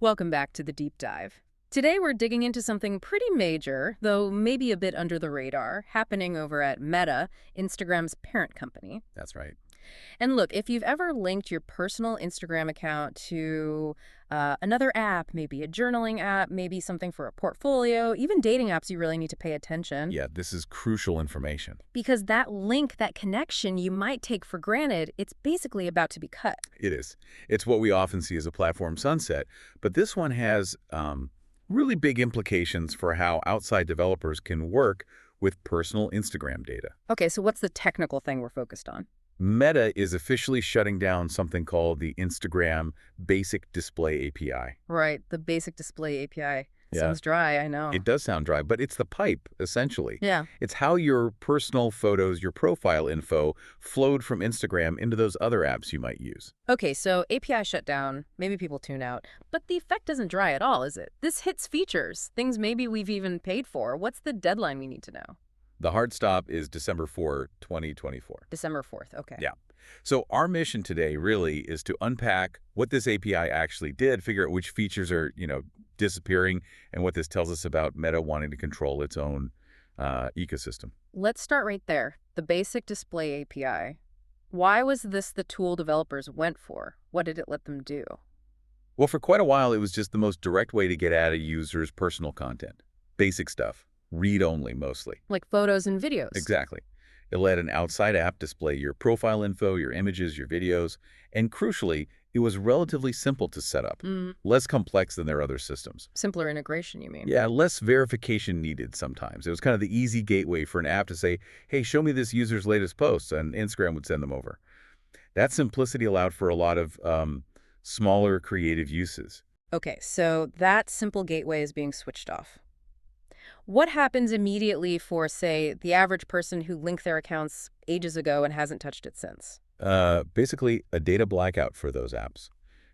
Welcome back to the deep dive. Today we're digging into something pretty major, though maybe a bit under the radar, happening over at Meta, Instagram's parent company. That's right. And look, if you've ever linked your personal Instagram account to another app, maybe a journaling app, maybe something for a portfolio, even dating apps, you really need to pay attention. Yeah, this is crucial information. Because that link, that connection you might take for granted, it's basically about to be cut. It is. It's what we often see as a platform sunset, but this one has really big implications for how outside developers can work with personal Instagram data. Okay, so what's the technical thing we're focused on? Meta is officially shutting down something called the Instagram Basic Display API. Right, the basic display API. Yeah. Sounds dry, I know. It does sound dry, but it's the pipe, essentially. Yeah. It's how your personal photos, your profile info, flowed from Instagram into those other apps you might use. Okay, so API shut down, maybe people tune out, but the effect isn't dry at all, is it? This hits features, things maybe we've even paid for. What's the deadline we need to know? The hard stop is December 4, 2024. December 4th, okay. Yeah. So our mission today really is to unpack what this API actually did, figure out which features are, disappearing, and what this tells us about Meta wanting to control its own ecosystem. Let's start right there. The basic display API. Why was this the tool developers went for? What did it let them do? Well, for quite a while, it was just the most direct way to get at a user's personal content. Basic stuff. Read-only, mostly. Like photos and videos. Exactly. It let an outside app display your profile info, your images, your videos, and crucially, it was relatively simple to set up. Less complex than their other systems. Simpler integration, you mean? Yeah, less verification needed sometimes. It was kind of the easy gateway for an app to say, hey, show me this user's latest posts, and Instagram would send them over. That simplicity allowed for a lot of smaller creative uses. Okay, so that simple gateway is being switched off. What happens immediately for, say, the average person who linked their accounts ages ago and hasn't touched it since? Basically, a data blackout for those apps.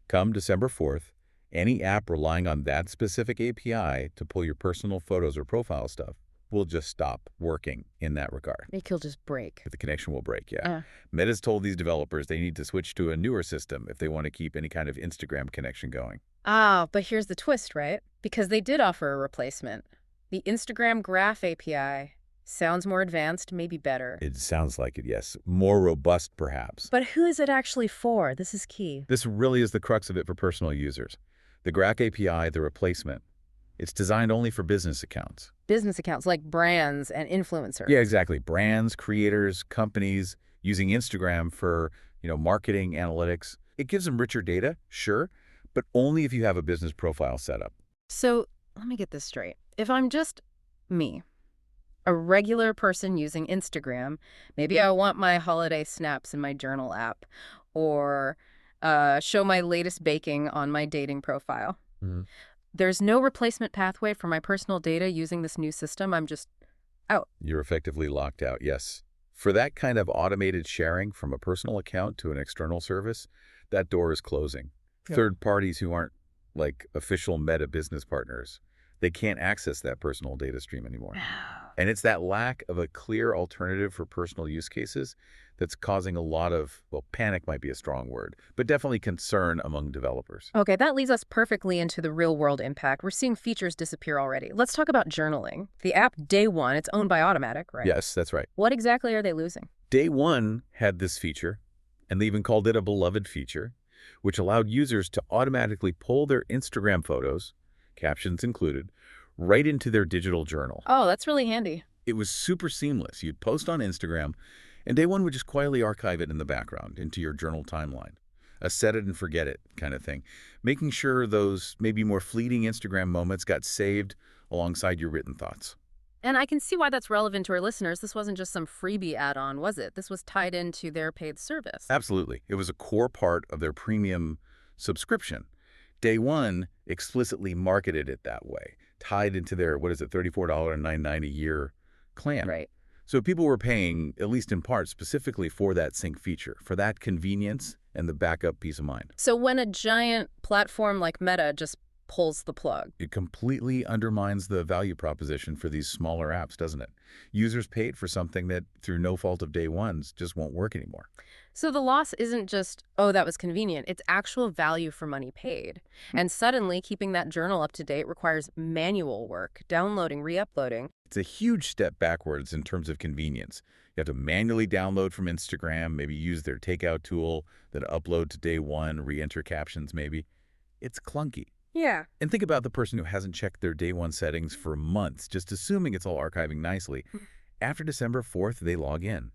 Come December 4th, any app relying on that specific API to pull your personal photos or profile stuff will just stop working in that regard. It'll just break. The connection will break, yeah. Meta's told these developers they need to switch to a newer system if they want to keep any kind of Instagram connection going. But here's the twist, right? Because they did offer a replacement. The Instagram Graph API sounds more advanced, maybe better. It sounds like it, yes. More robust, perhaps. But who is it actually for? This is key. This really is the crux of it for personal users. The Graph API, the replacement, it's designed only for business accounts. Business accounts like brands and influencers. Yeah, exactly. Brands, creators, companies using Instagram for, marketing, analytics. It gives them richer data, sure, but only if you have a business profile set up. So let me get this straight. If I'm just me, a regular person using Instagram, maybe I want my holiday snaps in my journal app or show my latest baking on my dating profile. There's no replacement pathway for my personal data using this new system. I'm just out. You're effectively locked out, yes. For that kind of automated sharing from a personal account to an external service, that door is closing. Yep. Third parties who aren't like official Meta business partners, they can't access that personal data stream anymore. And it's that lack of a clear alternative for personal use cases that's causing a lot of, well, panic might be a strong word, but definitely concern among developers. Okay, that leads us perfectly into the real-world impact. We're seeing features disappear already. Let's talk about journaling. The app, Day One, it's owned by Automatic, right? Yes, that's right. What exactly are they losing? Day One had this feature, and they even called it a beloved feature, which allowed users to automatically pull their Instagram photos, captions included, right into their digital journal. Oh, that's really handy. It was super seamless. You'd post on Instagram, and Day One would just quietly archive it in the background into your journal timeline. A set it and forget it kind of thing, making sure those maybe more fleeting Instagram moments got saved alongside your written thoughts. And I can see why that's relevant to our listeners. This wasn't just some freebie add-on, was it? This was tied into their paid service. Absolutely. It was a core part of their premium subscription. Day One explicitly marketed it that way, tied into their, $34.99 a year plan. Right. So people were paying, at least in part, specifically for that sync feature, for that convenience and the backup peace of mind. So when a giant platform like Meta just pulls the plug, It completely undermines the value proposition for these smaller apps, doesn't it? Users paid for something that, through no fault of Day One's, just won't work anymore. So the loss isn't just, oh, that was convenient. It's actual value for money paid. And suddenly, keeping that journal up to date requires manual work, downloading, re-uploading. It's a huge step backwards in terms of convenience. You have to manually download from Instagram, maybe use their takeout tool, then upload to day one, re-enter captions maybe. It's clunky. Yeah. And think about the person who hasn't checked their day one settings for months, just assuming it's all archiving nicely. After December 4th, they log in.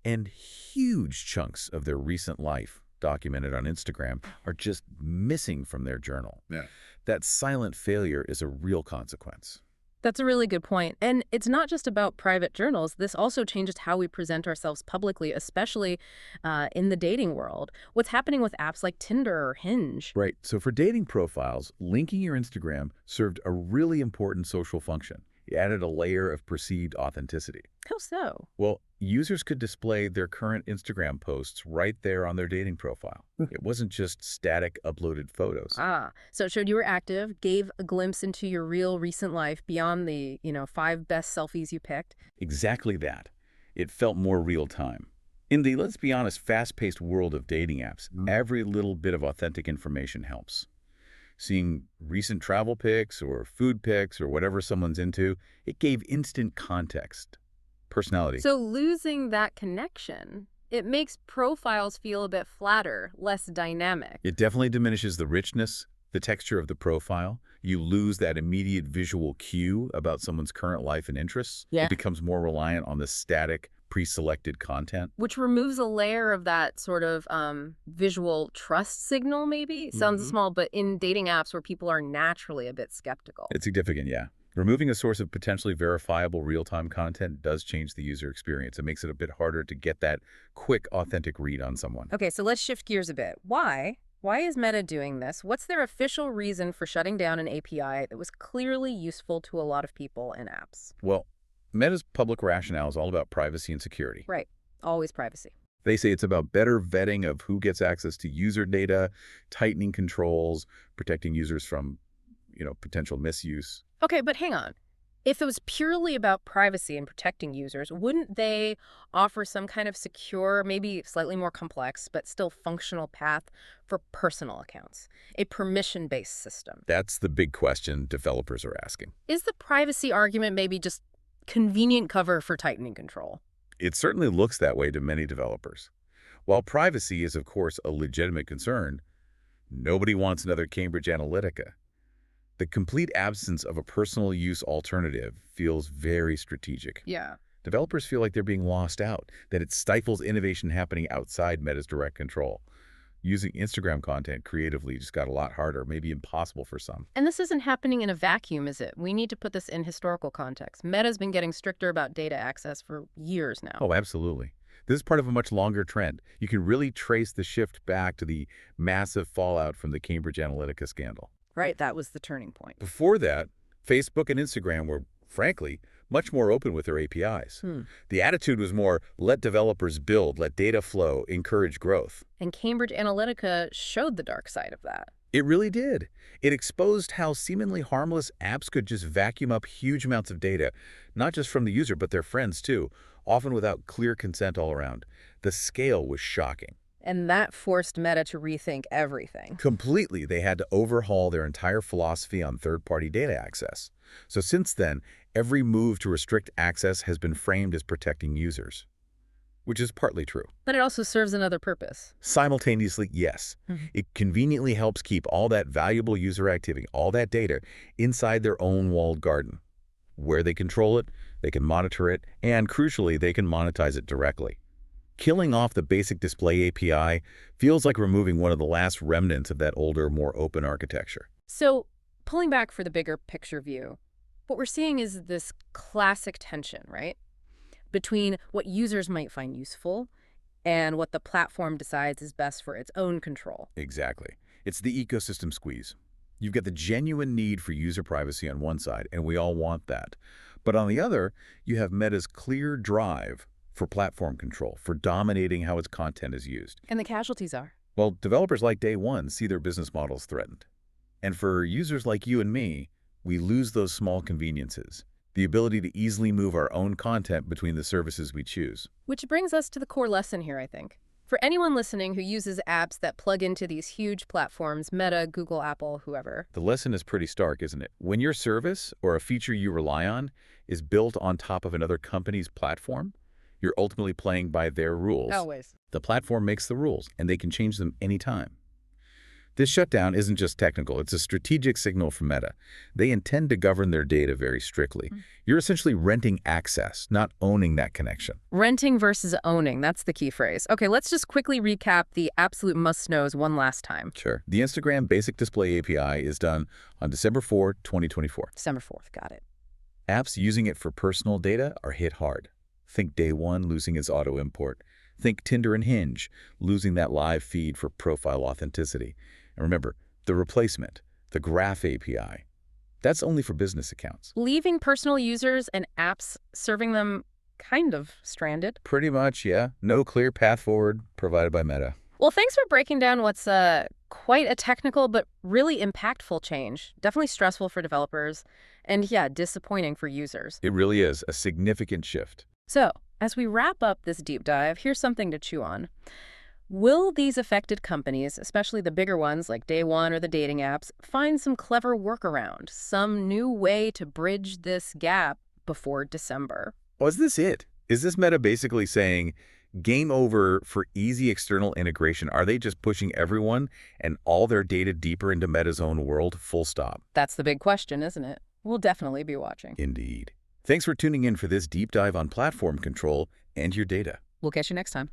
And huge chunks of their recent life, documented on Instagram, are just missing from their journal. Yeah. That silent failure is a real consequence. That's a really good point. And it's not just about private journals. This also changes how we present ourselves publicly, especially in the dating world. What's happening with apps like Tinder or Hinge? Right. So for dating profiles, linking your Instagram served a really important social function. It added a layer of perceived authenticity. How so? Well, users could display their current Instagram posts right there on their dating profile. It wasn't just static uploaded photos. So it showed you were active, gave a glimpse into your real recent life beyond the, 5 best selfies you picked. Exactly that. It felt more real time. In the, let's be honest, fast-paced world of dating apps, every little bit of authentic information helps. Seeing recent travel pics or food pics or whatever someone's into, it gave instant context, personality. So losing that connection, it makes profiles feel a bit flatter, less dynamic. It definitely diminishes the richness, the texture of the profile. You lose that immediate visual cue about someone's current life and interests. Yeah. It becomes more reliant on the static, pre-selected content. Which removes a layer of that sort of visual trust signal, maybe? Sounds small, but in dating apps where people are naturally a bit skeptical. It's significant, yeah. Removing a source of potentially verifiable real-time content does change the user experience. It makes it a bit harder to get that quick, authentic read on someone. Okay, so let's shift gears a bit. Why? Why is Meta doing this? What's their official reason for shutting down an API that was clearly useful to a lot of people in apps? Well, Meta's public rationale is all about privacy and security. Right. Always privacy. They say it's about better vetting of who gets access to user data, tightening controls, protecting users from, potential misuse. Okay, but hang on. If it was purely about privacy and protecting users, wouldn't they offer some kind of secure, maybe slightly more complex, but still functional path for personal accounts? A permission-based system? That's the big question developers are asking. Is the privacy argument maybe just convenient cover for tightening control? It certainly looks that way to many developers. While privacy is, of course, a legitimate concern, nobody wants another Cambridge Analytica. The complete absence of a personal use alternative feels very strategic. Yeah. Developers feel like they're being lost out, that it stifles innovation happening outside Meta's direct control. Using Instagram content creatively just got a lot harder, maybe impossible for some. And this isn't happening in a vacuum, is it? We need to put this in historical context. Meta's been getting stricter about data access for years now. Oh, absolutely. This is part of a much longer trend. You can really trace the shift back to the massive fallout from the Cambridge Analytica scandal. Right, that was the turning point. Before that, Facebook and Instagram were, frankly, much more open with their APIs. The attitude was more, let developers build, let data flow, encourage growth. And Cambridge Analytica showed the dark side of that. It really did. It exposed how seemingly harmless apps could just vacuum up huge amounts of data, not just from the user, but their friends too, often without clear consent all around. The scale was shocking. And that forced Meta to rethink everything. Completely, they had to overhaul their entire philosophy on third-party data access. So since then, every move to restrict access has been framed as protecting users, which is partly true. But it also serves another purpose. Simultaneously, yes. It conveniently helps keep all that valuable user activity, all that data, inside their own walled garden. Where they control it, they can monitor it, and crucially, they can monetize it directly. Killing off the basic display API feels like removing one of the last remnants of that older, more open architecture. So, pulling back for the bigger picture view, what we're seeing is this classic tension, right? Between what users might find useful and what the platform decides is best for its own control. Exactly. It's the ecosystem squeeze. You've got the genuine need for user privacy on one side, and we all want that. But on the other, you have Meta's clear drive for platform control, for dominating how its content is used. And the casualties are? Well, developers like Day One see their business models threatened. And for users like you and me, we lose those small conveniences, the ability to easily move our own content between the services we choose. Which brings us to the core lesson here, I think. For anyone listening who uses apps that plug into these huge platforms, Meta, Google, Apple, whoever. The lesson is pretty stark, isn't it? When your service or a feature you rely on is built on top of another company's platform, you're ultimately playing by their rules. Always. The platform makes the rules, and they can change them anytime. This shutdown isn't just technical, it's a strategic signal from Meta. They intend to govern their data very strictly. You're essentially renting access, not owning that connection. Renting versus owning, that's the key phrase. Okay, let's just quickly recap the absolute must-knows one last time. Sure. The Instagram Basic Display API is done on December 4, 2024. December 4th, got it. Apps using it for personal data are hit hard. Think Day One losing its auto import. Think Tinder and Hinge losing that live feed for profile authenticity. And remember, the replacement, the Graph API, that's only for business accounts. Leaving personal users and apps serving them kind of stranded. Pretty much, yeah. No clear path forward provided by Meta. Well, thanks for breaking down what's quite a technical but really impactful change. Definitely stressful for developers and, yeah, disappointing for users. It really is a significant shift. So, as we wrap up this deep dive, here's something to chew on. Will these affected companies, especially the bigger ones like Day One or the dating apps, find some clever workaround, some new way to bridge this gap before December? Was this it? Is this Meta basically saying, game over for easy external integration? Are they just pushing everyone and all their data deeper into Meta's own world, full stop? That's the big question, isn't it? We'll definitely be watching. Indeed. Thanks for tuning in for this deep dive on platform control and your data. We'll catch you next time.